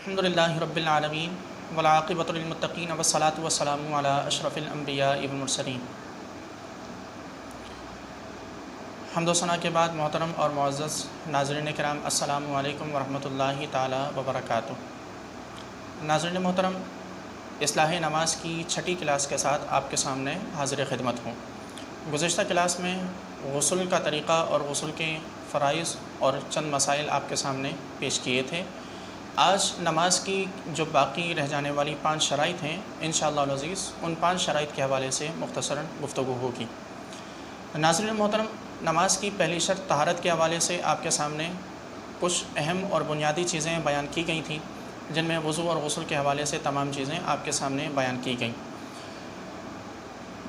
الحمدللہ رب العالمین والعاقبۃ للمتقین والصلاۃ والسلام علی اشرف الانبیاء والمرسلین۔ حمد و ثنا کے بعد محترم اور معزز ناظرین کرام، السلام علیکم ورحمۃ اللہ تعالی وبرکاتہ۔ ناظرین محترم، اصلاح نماز کی چھٹی کلاس کے ساتھ آپ کے سامنے حاضر خدمت ہوں۔ گزشتہ کلاس میں غسل کا طریقہ اور غسل کے فرائض اور چند مسائل آپ کے سامنے پیش کیے تھے۔ آج نماز کی جو باقی رہ جانے والی 5 شرائط ہیں، انشاءاللہ العزیز ان 5 شرائط کے حوالے سے مختصراً گفتگو ہوگی۔ ناظرین محترم، نماز کی پہلی شرط طہارت کے حوالے سے آپ کے سامنے کچھ اہم اور بنیادی چیزیں بیان کی گئی تھیں، جن میں وضو اور غسل کے حوالے سے تمام چیزیں آپ کے سامنے بیان کی گئیں۔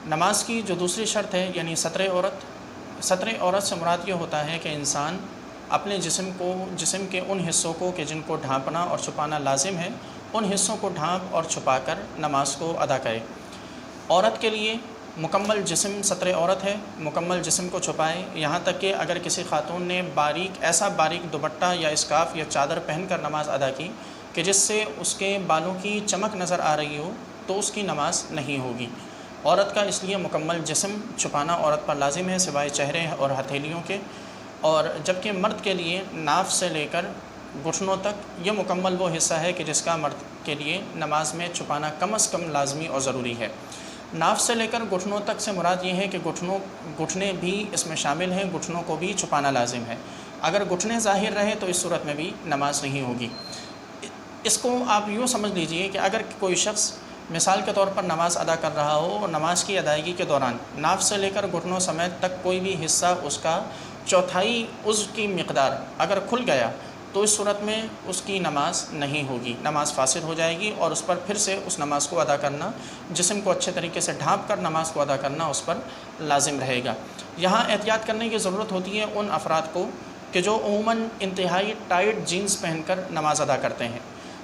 نماز کی جو دوسری شرط ہے یعنی ستر عورت سے مراد یہ ہوتا ہے کہ انسان اپنے جسم کے ان حصوں کو کہ جن کو ڈھانپنا اور چھپانا لازم ہے، ان حصوں کو ڈھانپ اور چھپا کر نماز کو ادا کرے۔ عورت کے لیے مکمل جسم ستر عورت ہے، مکمل جسم کو چھپائے، یہاں تک کہ اگر کسی خاتون نے ایسا باریک دوپٹہ یا اسکارف یا چادر پہن کر نماز ادا کی کہ جس سے اس کے بالوں کی چمک نظر آ رہی ہو تو اس کی نماز نہیں ہوگی۔ عورت کا اس لیے مکمل جسم چھپانا عورت پر لازم ہے سوائے چہرے اور ہتھیلیوں کے، اور جبکہ مرد کے لیے ناف سے لے کر گھٹنوں تک یہ مکمل وہ حصہ ہے کہ جس کا مرد کے لیے نماز میں چھپانا کم از کم لازمی اور ضروری ہے۔ ناف سے لے کر گھٹنوں تک سے مراد یہ ہے کہ گھٹنے بھی اس میں شامل ہیں، گھٹنوں کو بھی چھپانا لازم ہے۔ اگر گھٹنے ظاہر رہے تو اس صورت میں بھی نماز نہیں ہوگی۔ اس کو آپ یوں سمجھ لیجئے کہ اگر کوئی شخص مثال کے طور پر نماز ادا کر رہا ہو اور نماز کی ادائیگی کے دوران ناف سے لے کر گھٹنوں سمیت تک کوئی بھی حصہ اس کا چوتھائی عضو کی مقدار اگر کھل گیا تو اس صورت میں اس کی نماز نہیں ہوگی، نماز فاسد ہو جائے گی، اور اس پر پھر سے اس نماز کو ادا کرنا، جسم کو اچھے طریقے سے ڈھانپ کر نماز کو ادا کرنا اس پر لازم رہے گا۔ یہاں احتیاط کرنے کی ضرورت ہوتی ہے ان افراد کو کہ جو عموماً انتہائی ٹائٹ جینز پہن کر نماز ادا کرتے ہیں۔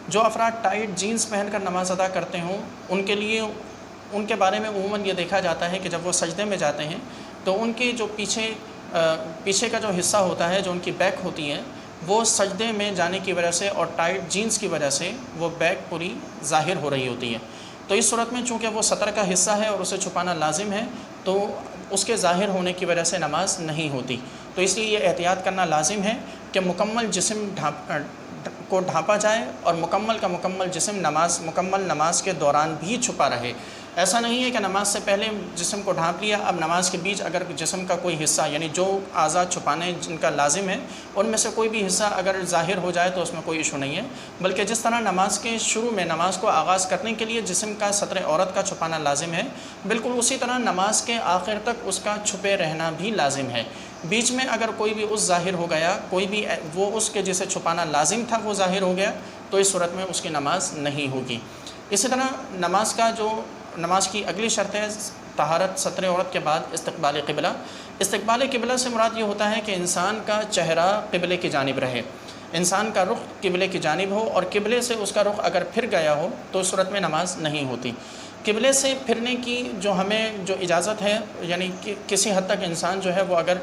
جو افراد ٹائٹ جینز پہن کر نماز ادا کرتے ہوں ان کے بارے میں عموماً یہ دیکھا جاتا ہے کہ جب وہ سجدے میں جاتے ہیں تو ان کے جو پیچھے کا جو حصہ ہوتا ہے، جو ان کی بیک ہوتی ہے، وہ سجدے میں جانے کی وجہ سے اور ٹائٹ جینز کی وجہ سے وہ بیک پوری ظاہر ہو رہی ہوتی ہے۔ تو اس صورت میں چونکہ وہ ستر کا حصہ ہے اور اسے چھپانا لازم ہے تو اس کے ظاہر ہونے کی وجہ سے نماز نہیں ہوتی۔ تو اس لیے یہ احتیاط کرنا لازم ہے کہ مکمل جسم کو ڈھانپا جائے اور مکمل کا مکمل جسم مکمل نماز کے دوران بھی چھپا رہے۔ ایسا نہیں ہے کہ نماز سے پہلے جسم کو ڈھانپ لیا، اب نماز کے بیچ اگر جسم کا کوئی حصہ یعنی جو اعضاء چھپانے جن کا لازم ہے ان میں سے کوئی بھی حصہ اگر ظاہر ہو جائے تو اس میں کوئی ایشو نہیں ہے، بلکہ جس طرح نماز کے شروع میں نماز کو آغاز کرنے کے لیے جسم کا ستر عورت کا چھپانا لازم ہے، بالکل اسی طرح نماز کے آخر تک اس کا چھپے رہنا بھی لازم ہے۔ بیچ میں اگر کوئی بھی عضو ظاہر ہو گیا، کوئی بھی وہ عضو کے جسے چھپانا لازم تھا وہ ظاہر ہو گیا تو اس صورت میں اس کی نماز نہیں ہوگی۔ اسی طرح نماز کی اگلی شرط ہے طہارت ستر عورت کے بعد استقبال قبلہ۔ استقبال قبلہ سے مراد یہ ہوتا ہے کہ انسان کا چہرہ قبلے کی جانب رہے، انسان کا رخ قبلے کی جانب ہو، اور قبلے سے اس کا رخ اگر پھر گیا ہو تو اس صورت میں نماز نہیں ہوتی۔ قبلے سے پھرنے کی ہمیں جو اجازت ہے، یعنی کہ کسی حد تک انسان جو ہے وہ اگر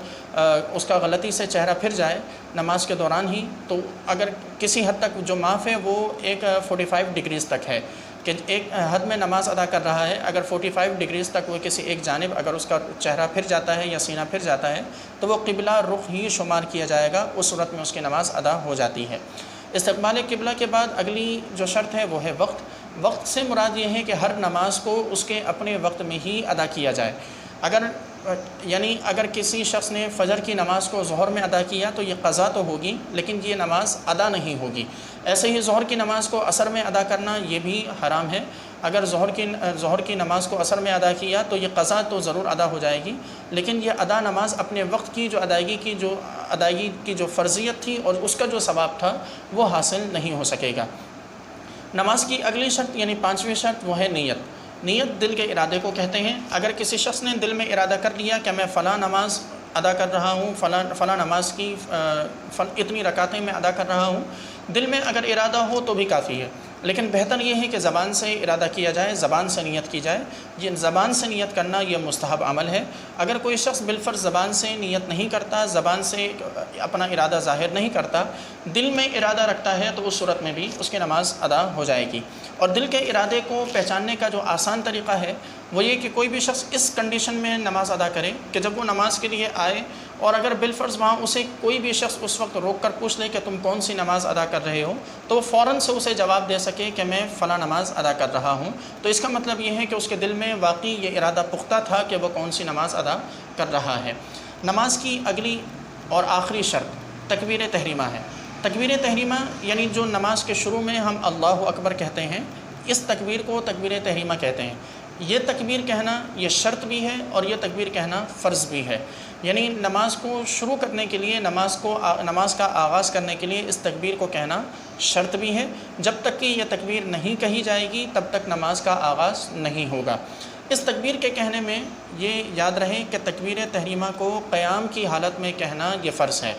اس کا غلطی سے چہرہ پھر جائے نماز کے دوران ہی تو اگر کسی حد تک جو معاف ہے وہ ایک 45 ڈگریز تک ہے کہ ایک حد میں نماز ادا کر رہا ہے، اگر 45 ڈگریز تک وہ کسی ایک جانب اگر اس کا چہرہ پھر جاتا ہے یا سینہ پھر جاتا ہے تو وہ قبلہ رخ ہی شمار کیا جائے گا، اس صورت میں اس کی نماز ادا ہو جاتی ہے۔ استقبال قبلہ کے بعد اگلی جو شرط ہے وہ ہے وقت سے مراد یہ ہے کہ ہر نماز کو اس کے اپنے وقت میں ہی ادا کیا جائے۔ اگر کسی شخص نے فجر کی نماز کو ظہر میں ادا کیا تو یہ قضا تو ہوگی لیکن یہ نماز ادا نہیں ہوگی۔ ایسے ہی ظہر کی نماز کو عصر میں ادا کرنا یہ بھی حرام ہے۔ اگر ظہر کی نماز کو عصر میں ادا کیا تو یہ قضا تو ضرور ادا ہو جائے گی، لیکن یہ ادا نماز اپنے وقت کی ادائیگی کی جو فرضیت تھی اور اس کا جو ثواب تھا وہ حاصل نہیں ہو سکے گا۔ نماز کی اگلی شرط یعنی 5ویں شرط وہ ہے نیت دل کے ارادے کو کہتے ہیں۔ اگر کسی شخص نے دل میں ارادہ کر لیا کہ میں فلاں نماز ادا کر رہا ہوں، فلاں نماز کی اتنی رکعتیں میں ادا کر رہا ہوں، دل میں اگر ارادہ ہو تو بھی کافی ہے۔ لیکن بہتر یہ ہے کہ زبان سے ارادہ کیا جائے، زبان سے نیت کی جائے۔ یہ زبان سے نیت کرنا یہ مستحب عمل ہے۔ اگر کوئی شخص بالفرض زبان سے نیت نہیں کرتا، زبان سے اپنا ارادہ ظاہر نہیں کرتا، دل میں ارادہ رکھتا ہے، تو اس صورت میں بھی اس کی نماز ادا ہو جائے گی۔ اور دل کے ارادے کو پہچاننے کا جو آسان طریقہ ہے وہ یہ کہ کوئی بھی شخص اس کنڈیشن میں نماز ادا کرے کہ جب وہ نماز کے لیے آئے اور اگر بالفرض وہاں اسے کوئی بھی شخص اس وقت روک کر پوچھ لے کہ تم کون سی نماز ادا کر رہے ہو، تو وہ فوراً سے اسے جواب دے سکے کہ میں فلاں نماز ادا کر رہا ہوں۔ تو اس کا مطلب یہ ہے کہ اس کے دل میں واقعی یہ ارادہ پختہ تھا کہ وہ کون سی نماز ادا کر رہا ہے۔ نماز کی اگلی اور آخری شرط تکبیر تحریمہ ہے۔ تکبیر تحریمہ یعنی جو نماز کے شروع میں ہم اللہ اکبر کہتے ہیں، اس تکبیر کو تکبیر تحریمہ کہتے ہیں۔ یہ تکبیر کہنا یہ شرط بھی ہے اور یہ تکبیر کہنا فرض بھی ہے۔ یعنی نماز کو شروع کرنے کے لیے، نماز کا آغاز کرنے کے لیے اس تکبیر کو کہنا شرط بھی ہے۔ جب تک کہ یہ تکبیر نہیں کہی جائے گی تب تک نماز کا آغاز نہیں ہوگا۔ اس تکبیر کے کہنے میں یہ یاد رہے کہ تکبیر تحریمہ کو قیام کی حالت میں کہنا یہ فرض ہے۔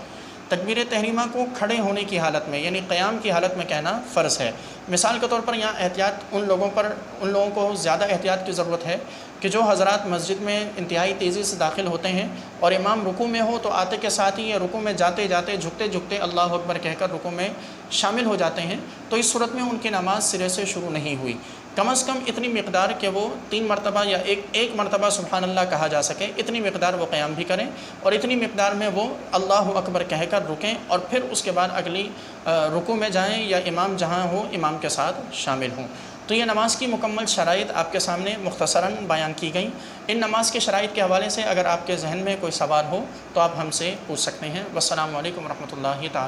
تکبیر تحریمہ کو کھڑے ہونے کی حالت میں یعنی قیام کی حالت میں کہنا فرض ہے۔ مثال کے طور پر یہاں احتیاط ان لوگوں کو زیادہ احتیاط کی ضرورت ہے کہ جو حضرات مسجد میں انتہائی تیزی سے داخل ہوتے ہیں اور امام رکوع میں ہو تو آتے کے ساتھ ہی یا رکوع میں جاتے جاتے جھکتے جھکتے اللہ اکبر کہہ کر رکوع میں شامل ہو جاتے ہیں، تو اس صورت میں ان کی نماز سرے سے شروع نہیں ہوئی۔ کم از کم اتنی مقدار کہ وہ 3 مرتبہ یا ایک مرتبہ سبحان اللہ کہا جا سکے، اتنی مقدار وہ قیام بھی کریں اور اتنی مقدار میں وہ اللہ اکبر کہہ کر رکیں اور پھر اس کے بعد اگلی رکوع میں جائیں یا امام جہاں ہو امام کے ساتھ شامل ہوں۔ تو یہ نماز کی مکمل شرائط آپ کے سامنے مختصراً بیان کی گئیں۔ ان نماز کے شرائط کے حوالے سے اگر آپ کے ذہن میں کوئی سوال ہو تو آپ ہم سے پوچھ سکتے ہیں۔ والسلام علیکم ورحمۃ اللہ تعالیٰ۔